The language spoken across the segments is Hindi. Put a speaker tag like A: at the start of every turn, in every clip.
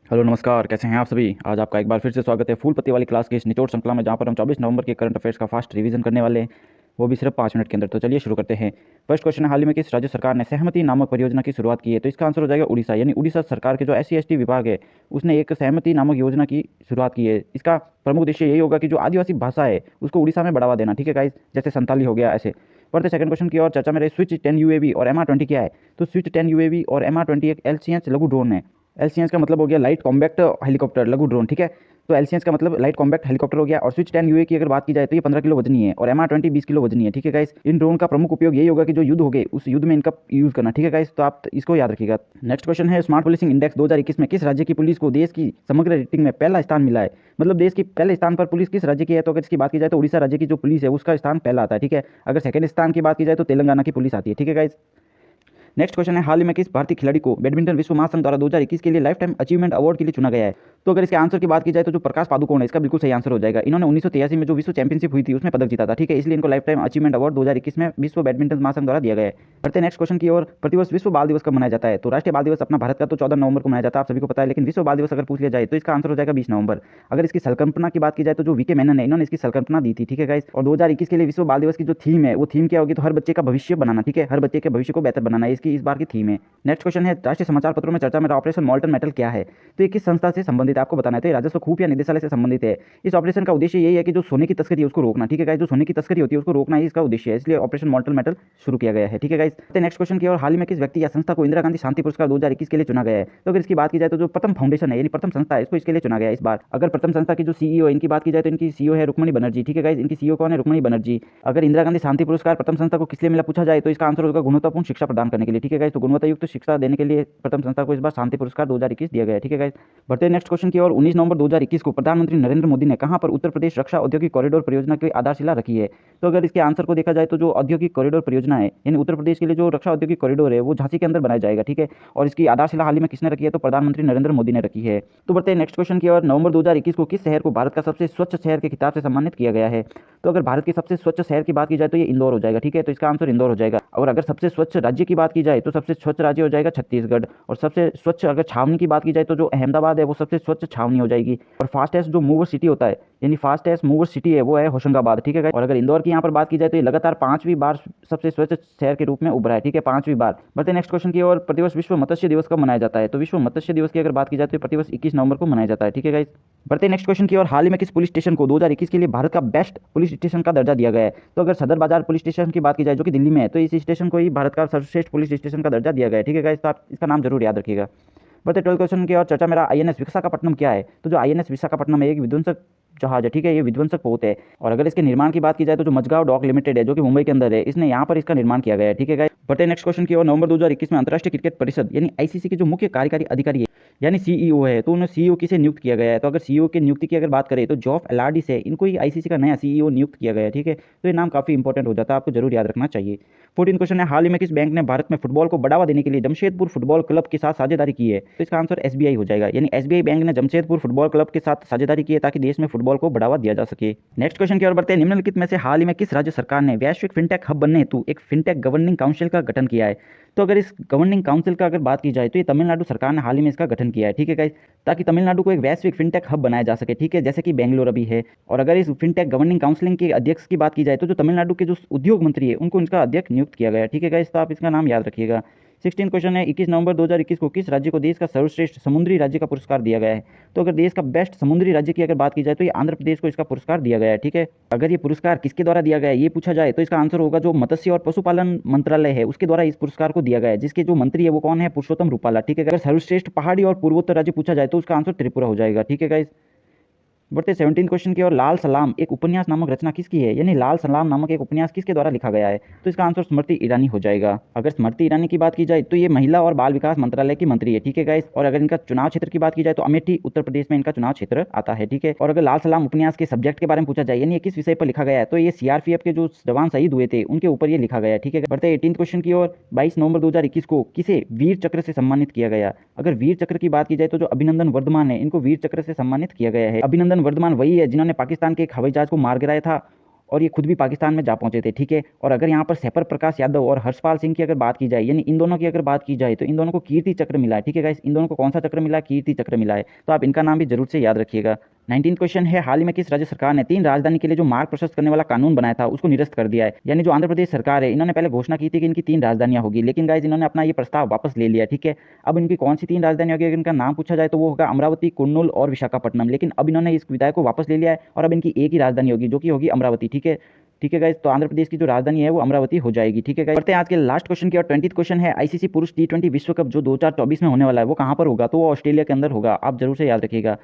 A: हेलो नमस्कार, कैसे हैं आप सभी। आज आपका एक बार फिर से स्वागत है फूल पत्ती वाली क्लास की इस निचोड़ श्रृंखला में, जहाँ पर हम 24 नवंबर के करंट अफेयर्स का फास्ट रिवीजन करने वाले हैं, वो भी सिर्फ 5 मिनट के अंदर। तो चलिए शुरू करते हैं। फर्स्ट क्वेश्चन है, हाल ही में किस राज्य सरकार ने सहमति नामक परियोजना की शुरुआत की है। तो इसका आंसर हो जाएगा उड़ीसा। यानी उड़ीसा सरकार के जो SC/ST विभाग है, उसने एक सहमति नामक योजना की शुरुआत की है। इसका प्रमुख उद्देश्य यही होगा कि जो आदिवासी भाषा है उसको उड़ीसा में बढ़ावा देना। ठीक है गाइस, जैसे संताली हो गया ऐसे। बढ़ते सेकंड क्वेश्चन की ओर। चर्चा में रहे स्विच 10 UAV और MR-20 क्या है। तो स्विच 10 UAV और MR-20 एक LCH लघु ड्रोन है। LCH का मतलब हो गया लाइट कॉम्बैक्ट हेलीकॉप्टर लघु ड्रोन। ठीक है, तो LCH का मतलब लाइट कॉम्बैक्ट हेलीकॉप्टर हो गया। और स्विच 10 UAV की अगर बात की जाए तो ये 15 किलो वजनी है और MR-20 20 किलो वजनी है। ठीक है गाइस, इन ड्रोन का प्रमुख उपयोग यही होगा कि जो युद्ध हो गए उस युद्ध में इनका यूज करना। ठीक है गाइस, तो आप इसको याद रखिएगा। नेक्स्ट क्वेश्चन है, स्मार्ट पुलिसिंग इंडेक्स 2021 में किस राज्य की पुलिस को देश की समग्र रेटिंग में पहला स्थान मिला है। मतलब देश की पहले स्थान पर पुलिस किस राज्य की है। तो अगर इसकी बात की जाए तो उड़ीसा राज्य की जो पुलिस है उसका स्थान पहला आता है। ठीक है, अगर सेकंड स्थान की बात की जाए तो तेलंगाना की पुलिस आती है। ठीक है गाइस। नेक्स्ट क्वेश्चन है, हाल ही में किस भारतीय खिलाड़ी को बैडमिंटन विश्व महासंघ द्वारा 2021 के लिए लाइफ टाइम अचीवमेंट अवार्ड के लिए चुना गया है। तो अगर इसके आंसर की बात की जाए तो जो प्रकाश पादुकोण है, इसका बिल्कुल सही आंसर हो जाएगा। इन्होंने 1983 में जो विश्व चैंपियनशिप हुई थी उसमें पदक जीता था। ठीक है, इसलिए इनको लाइफ टाइम अचीवमेंट अवार्ड 2021 में विश्व बैडमिंटन महासंघ द्वारा दिया गया है। बढ़ते नेक्स्ट क्वेश्चन की ओर। प्रतिवर्ष विश्व बाल दिवस कब मनाया जाता है। तो राष्ट्रीय बाल दिवस अपना भारत का तो 14 नवंबर को मनाया जाता है, आप सभी को पता है। लेकिन विश्व बाल दिवस अगर पूछ लिया जाए तो इसका आंसर हो जाएगा 20 नवंबर। अगर इसकी संकल्पना की बात की जाए तो जो VK मेनन है, इन्होंने इसकी संकल्पना दी थी। ठीक है गाइस, और 2021 के लिए विश्व बाल दिवस की जो थीम है वो थीम क्या होगी, तो हर बच्चे का भविष्य बनाना। ठीक है, हर बच्चे के भविष्य को बेहतर बनाना, इसकी इस बार की थीम है। नेक्स्ट क्वेश्चन है, राष्ट्रीय समाचार पत्रों में चर्चा में रहा ऑपरेशन मॉल्टन मेटल क्या है। तो ये किस संस्था से संबंधित है आपको बताना है। तो ये राजस्व खुफिया निदेशालय से संबंधित है। इस ऑपरेशन का उद्देश्य यही है कि जो सोने की तस्करी है उसको रोकना। ठीक है गाइस, जो सोने की तस्करी होती है उसको रोकना ही इसका उद्देश्य है, इसलिए ऑपरेशन मॉल्टन मेटल शुरू किया गया है। ठीक है गाइस। नेक्स्ट क्वेश्चन की ओर। हाल ही में किस व्यक्ति या संस्था को इंदिरा गांधी शांति पुरस्कार 2021 के लिए चुना गया है। तो अगर इसकी बात की जाए तो जो प्रथम फाउंडेशन है, यानी प्रथम संस्था है, इसको इसके लिए चुना गया है इस बार। अगर प्रथम संस्था की जो CEO है, इनकी बात की जाए तो इनकी CEO है रुक्मणी बनर्जी। ठीक है गाइस, इनकी CEO कौन है, रुक्मणी बनर्जी। अगर इंदिरा गांधी शांति पुरस्कार प्रथम संस्था को किस लिए मिला पूछा जाए तो इसका आंसर होगा गुणवत्तापूर्ण शिक्षा प्रदान करने के लिए। ठीक है गाइस, तो गुणवत्तायुक्त शिक्षा देने के लिए प्रथम संस्था को इस बार शांति पुरस्कार 2021 दिया गया है। ठीक है गाइस। बढ़ते हैं नेक्स्ट क्वेश्चन की ओर। 19 नवंबर 2021 को प्रधानमंत्री नरेंद्र मोदी ने कहां पर उत्तर प्रदेश रक्षा औद्योगिक कॉरिडोर परियोजना की आधारशिला रखी है। तो अगर इसके आंसर को देखा जाए तो जो औद्योगिक कॉरिडोर परियोजना है, यानी उत्तर प्रदेश के लिए जो रक्षा औद्योगिक कॉरिडोर है वो झांसी के अंदर बनाया जाएगा। ठीक है, और इसकी आधारशिला हाल ही में किसने रखी है, तो प्रधानमंत्री नरेंद्र मोदी ने रखी है। तो बढ़ते हैं नेक्स्ट क्वेश्चन की ओर। नवंबर 2021 को किस शहर को भारत का सबसे स्वच्छ शहर के खिताब से सम्मानित किया गया है। तो अगर भारत के सबसे स्वच्छ शहर की बात की जाए तो ये इंदौर हो जाएगा। ठीक है, तो इसका आंसर इंदौर हो जाएगा। और अगर सबसे स्वच्छ राज्य की बात की जाए तो सबसे स्वच्छ राज्य हो जाएगा छत्तीसगढ़। और सबसे स्वच्छ अगर छावनी की बात की जाए तो जो अहमदाबाद है वो सबसे स्वच्छ छावनी हो जाएगी। और फास्टेस्ट जो मूवर सिटी होता है, यानी फास्टेस्ट मूवर सिटी है, वो है होशंगाबाद। ठीक है, और अगर इंदौर की यहाँ पर बात की जाए तो ये लगातार 5वीं बार सबसे स्वच्छ शहर के रूप में उभरा है। ठीक है, 5वीं बार। बढ़ते नेक्स्ट क्वेश्चन की ओर। प्रतिवर्ष विश्व मत्स्य दिवस कब मनाया जाता है। तो विश्व मत्स्य दिवस की अगर बात की जाए तो प्रतिवर्ष 21 नवंबर को मनाया जाता है। ठीक है गाइस। बढ़ते नेक्स्ट क्वेश्चन की ओर। हाल ही में किस पुलिस स्टेशन को 2021 के लिए भारत का बेस्ट पुलिस स्टेशन का दर्जा दिया गया है। तो अगर सदर बाजार पुलिस स्टेशन की बात की जाए जो कि दिल्ली में है, तो इस स्टेशन को ही भारत का सर्वश्रेष्ठ पुलिस स्टेशन का दर्जा दिया गया है। ठीक है गाइस, तो आप इसका नाम जरूर याद रखिएगा। बढ़ते 12 क्वेश्चन की और। चर्चा मेरा INS विशाखापट्टनम क्या है। तो जो INS विशाखापट्टनम है एक विध्वंसक जहाज है। ठीक है, ये विध्वंसक पोत है। और अगर इसके निर्माण की बात की जाए तो जो मझगांव डॉक लिमिटेड है जो कि मुंबई के अंदर है, इसने यहाँ पर इसका निर्माण किया गया है। ठीक है गाइस। बढ़ते नेक्स्ट क्वेश्चन की ओर। नवंबर 2021 में अंतर्राष्ट्रीय क्रिकेट परिषद यानी ICC के जो मुख्य कार्यकारी अधिकारी है यानी CEO है, तो उन्हें CEO किसे नियुक्त किया गया है। तो अगर CEO की नियुक्ति की अगर बात करें तो जॉफ एलार्डी से इनको ही ICC का नया CEO नियुक्त किया गया है। ठीक है, तो ये नाम काफी इंपॉर्टेंट हो जाता है, आपको जरूर याद रखना चाहिए। 14 क्वेश्चन है, हाल ही में किस बैंक ने भारत में फुटबॉल को बढ़ावा देने के लिए जमशेदपुर फुटबॉल क्लब के साथ साझेदारी की है। तो इसका आंसर SBI हो जाएगा, यानी SBI बैंक ने जमशेदपुर फुटबॉल क्लब के साथ साझेदारी की है ताकि देश में फुटबॉल को बढ़ावा दिया जा सके। नेक्स्ट क्वेश्चन की ओर बढ़ते हैं। निम्नलिखित में से हाल ही में किस राज्य सरकार ने वैश्विक फिनटेक हब बनने हेतु एक फिनटेक गवर्निंग काउंसिल का गठन किया है। तो अगर इस गवर्निंग काउंसिल का अगर बात की जाए तो ये तमिलनाडु सरकार ने हाल ही में इसका गठन किया है। ठीक है गाइस, ताकि तमिलनाडु को एक वैश्विक फिनटेक हब बनाया जा सके। ठीक है, जैसे कि बेंगलोर अभी है। और अगर इस फिनटेक गवर्निंग काउंसिलिंग के अध्यक्ष की बात की जाए तो जो तमिलनाडु के जो उद्योग मंत्री है उनको इनका अध्यक्ष नियुक्त किया गया है। ठीक है गाइस, तो आप इसका नाम याद रखिएगा। 16 क्वेश्चन है, 21 नवंबर 2021 को किस राज्य को देश का सर्वश्रेष्ठ समुद्री राज्य का पुरस्कार दिया गया है। तो अगर देश का बेस्ट समुद्री राज्य की अगर बात की जाए तो ये आंध्र प्रदेश को इसका पुरस्कार दिया गया है। ठीक है, अगर ये पुरस्कार किसके द्वारा दिया गया है ये पूछा जाए तो इसका आंसर होगा जो मत्स्य और पशुपालन मंत्रालय है उसके द्वारा इस पुरस्कार को दिया गया है, जिसके जो मंत्री है वो कौन है, पुरुषोत्तम रूपाला। ठीक है, अगर सर्वश्रेष्ठ पहाड़ी और पूर्वोत्तर राज्य पूछा जाए तो उसका आंसर त्रिपुरा हो जाएगा। ठीक है गाइस। बढ़ते 17 क्वेश्चन की और। लाल सलाम एक उपन्यास नामक रचना किसकी है, यानी लाल सलाम नामक एक उपन्यास किसके द्वारा लिखा गया है। तो इसका आंसर स्मृति ईरानी हो जाएगा। अगर स्मृति ईरानी की बात की जाए तो ये महिला और बाल विकास मंत्रालय की मंत्री है। ठीक है गाइस, और अगर इनका चुनाव क्षेत्र की बात की जाए तो अमेठी उत्तर प्रदेश में इनका चुनाव क्षेत्र आता है। ठीक है, और अगर लाल सलाम उपन्यास के सब्जेक्ट के बारे में पूछा जाए यानी ये किस विषय पर लिखा गया है, तो ये CRPF के जो जवान शहीद हुए थे उनके ऊपर ये लिखा गया है। ठीक है, बढ़ते 18 क्वेश्चन की और। 22 नवंबर 2021 को किसे वीर चक्र से सम्मानित किया गया। अगर वीर चक्र की बात की जाए तो जो अभिनंदन वर्धमान है इनको वीर चक्र से सम्मानित किया गया है। अभिनंदन वर्धमान वही है जिन्होंने पाकिस्तान के एक हवाई जहाज को मार गिराया था और ये खुद भी पाकिस्तान में जा पहुंचे थे, ठीक है। और अगर यहाँ पर सैपर प्रकाश यादव और हर्षपाल सिंह की अगर बात की जाए, यानी इन दोनों की अगर बात की जाए, तो इन दोनों को कीर्ति चक्र मिला है, ठीक है गाइस। इन दोनों को कौन सा चक्र मिला है? कीर्ति चक्र मिला है। तो आप इनका नाम भी जरूर से याद रखिएगा। 19 क्वेश्चन है, हाल ही में किस राज्य सरकार ने 3 राजधानी के लिए जो मार्ग प्रशस्त करने वाला कानून बनाया था उसको निरस्त कर दिया है? यानी जो आंध्र प्रदेश सरकार है, इन्होंने पहले घोषणा की थी कि इनकी 3 राजधानियां होगी, लेकिन गाइस इन्होंने अपना ये प्रस्ताव वापस ले लिया, ठीक है। अब इनकी कौन सी 3 राजधानी होगी? अगर इनका नाम पूछा जाए तो वो होगा अमरावती, कुर्नूल और विशाखापट्टनम। लेकिन अब इन्होंने इस विधायक को वापस ले लिया है और अब इनकी एक ही राजधानी होगी, जो कि होगी अमरावती, ठीक है। ठीक है गाइस, तो आंध्र प्रदेश की जो राजधानी है वो अमरावती हो जाएगी, ठीक है गाइस। बढ़ते हैं आज के लास्ट क्वेश्चन की और 20th क्वेश्चन है, आईसीसी पुरुष टी20 विश्व कप जो 2024 में होने वाला है वो कहाँ पर होगा? तो वो ऑस्ट्रेलिया के अंदर होगा, आप जरूर से याद रखिएगा।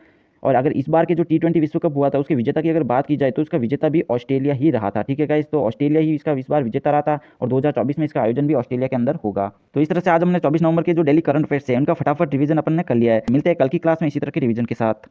A: और अगर इस बार के जो टी20 विश्व कप हुआ था उसके विजेता की अगर बात की जाए तो उसका विजेता भी ऑस्ट्रेलिया ही रहा था, ठीक है गाइस। तो ऑस्ट्रेलिया ही इसका इस बार विजेता रहा था और 2024 में इसका आयोजन भी ऑस्ट्रेलिया के अंदर होगा। तो इस तरह से आज हमने 24 नवंबर के जो डेली करंट अफेयर्स है उनका फटाफट रिवीजन अपन ने कर लिया है। मिलते हैं कल की क्लास में इसी तरह के रिवीजन के साथ।